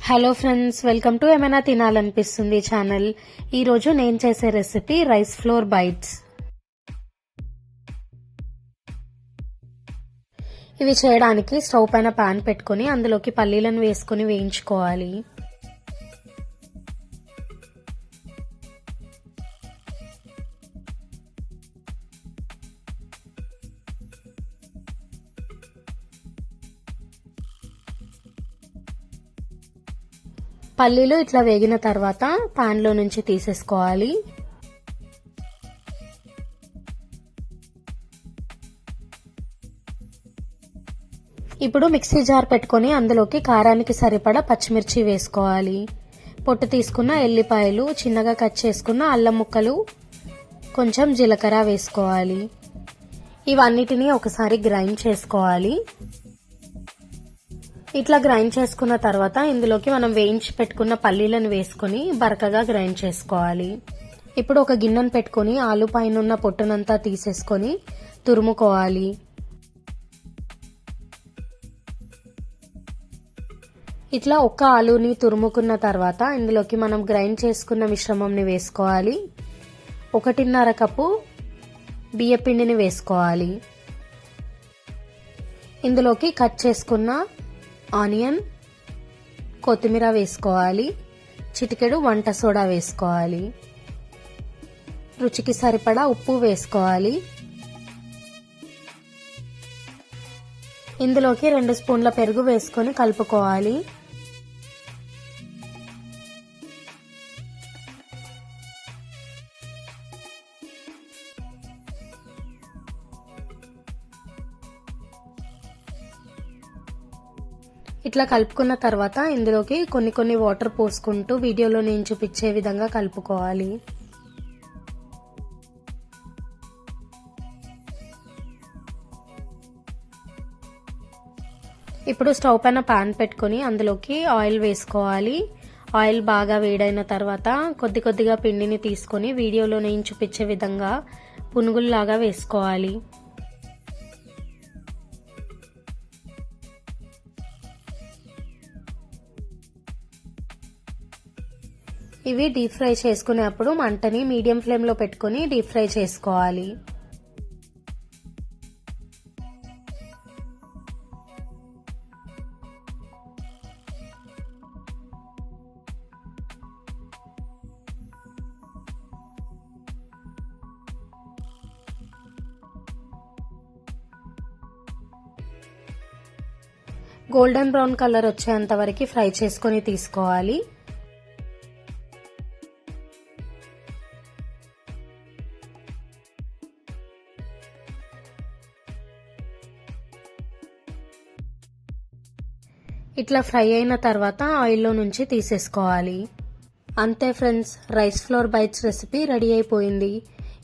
Hello friends, welcome to ఏమైనా తినాలనిపిస్తుంది channel. ఈరోజు నేను చేసే రెసిపీ రైస్ ఫ్లోర్ బైట్స్. ఇవి చేయడానికి స్టవ్ పైన పాన్ పెట్టుకొని అందులోకి పల్లీలను వేసుకొని వేయించుకోవాలి. పల్లీలు ఇట్లా వేగిన తర్వాత పాన్ లో నుంచి తీసేసుకోవాలి. ఇప్పుడు మిక్సీ జార్ పెట్టుకొని అందులోకి కారానికి సరిపడా పచ్చిమిర్చి వేసుకోవాలి. పొట్టు తీసుకున్న ఎల్లిపాయలు, చిన్నగా కట్ చేసుకున్న అల్లం ముక్కలు, కొంచెం జీలకర్ర వేసుకోవాలి. ఇవన్నిటిని ఒకసారి గ్రైండ్ చేసుకోవాలి. ఇట్లా గ్రైండ్ చేసుకున్న తర్వాత ఇందులోకి మనం వేయించి పెట్టుకున్న పల్లీలను వేసుకొని బరకగా గ్రైండ్ చేసుకోవాలి. ఇప్పుడు ఒక గిన్నెను పెట్టుకొని ఆలు పైన ఉన్న పొట్టునంతా తీసేసుకొని తురుముకోవాలి. ఇట్లా ఒక్క ఆలుని తురుముకున్న తర్వాత ఇందులోకి మనం గ్రైండ్ చేసుకున్న మిశ్రమంని వేసుకోవాలి. 1.5 కప్పు బియ్యపిండిని వేసుకోవాలి. ఇందులోకి కట్ చేసుకున్న ఆనియన్, కొత్తిమీర వేసుకోవాలి. చిటికెడు వంట సోడా వేసుకోవాలి. రుచికి సరిపడా ఉప్పు వేసుకోవాలి. ఇందులోకి 2 స్పూన్ల పెరుగు వేసుకొని కలుపుకోవాలి. ఇట్లా కలుపుకున్న తర్వాత ఇందులోకి కొన్ని వాటర్ పోసుకుంటూ వీడియోలో నేను చూపించే విధంగా కలుపుకోవాలి. ఇప్పుడు స్టవ్ పైన పాన్ పెట్టుకొని అందులోకి ఆయిల్ వేసుకోవాలి. ఆయిల్ బాగా వేడైన తర్వాత కొద్దిగా పిండిని తీసుకొని వీడియోలో నేను చూపించే విధంగా పునుగుల్లాగా వేసుకోవాలి. ఇవి డీప్ ఫ్రై చేసుకునేప్పుడు మంటని మీడియం ఫ్లేమ్లో పెట్టుకొని డీప్ ఫ్రై చేసుకోవాలి. గోల్డెన్ బ్రౌన్ కలర్ వచ్చేంత వరకు ఫ్రై చేసుకొని తీసుకోవాలి. ఇట్లా ఫ్రై అయిన తర్వాత ఆయిల్లో నుంచి తీసేసుకోవాలి. అంతే friends, rice flour bites recipe ready అయిపోయింది.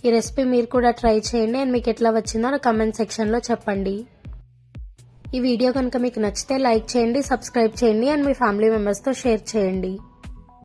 ఈ రెసిపీ మీరు కూడా ట్రై చేయండి అండ్ మీకు ఎట్లా వచ్చిందో కమెంట్ సెక్షన్లో చెప్పండి. ఈ వీడియో కనుక మీకు నచ్చితే లైక్ చేయండి, సబ్స్క్రైబ్ చేయండి అండ్ మీ ఫ్యామిలీ మెంబర్స్తో షేర్ చేయండి.